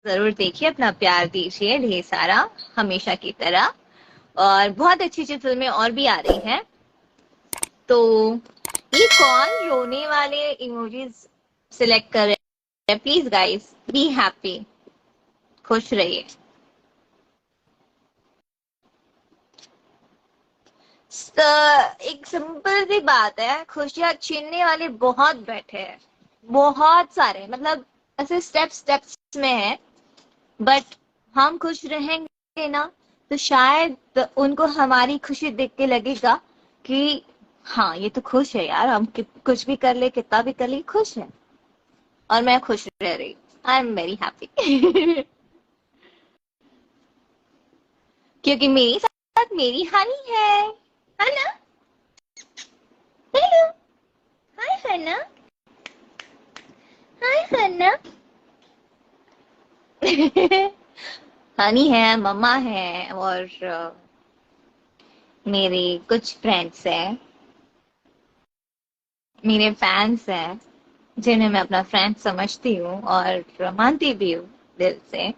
जरूर देखिए, अपना प्यार दीजिए ढेर सारा, हमेशा की तरह। और बहुत अच्छी अच्छी फिल्में और भी आ रही हैं। तो ये कौन रोने वाले इमोजीज सिलेक्ट कर रहे हैं? प्लीज गाइस, बी हैप्पी, खुश रहिए। एक सिंपल सी बात है, खुशियां छीनने वाले बहुत बैठे हैं, बहुत सारे, मतलब ऐसे स्टेप्स स्टेप्स में है। बट हम खुश रहेंगे ना, तो शायद उनको हमारी खुशी देख के लगेगा कि हाँ ये तो खुश है यार, हम कुछ भी कर ले, कितना भी कर ले, खुश है। और मैं खुश रह रही, आई एम वेरी हैप्पी। क्योंकि मेरे साथ मेरी हानि है ना? हेलो, हाय हन्ना, हाय हन्ना। हनी है, मम्मा है, और मेरे कुछ फ्रेंड्स हैं, मेरे फैंस हैं, जिन्हें मैं अपना फ्रेंड समझती हूँ और मानती भी हूँ दिल से।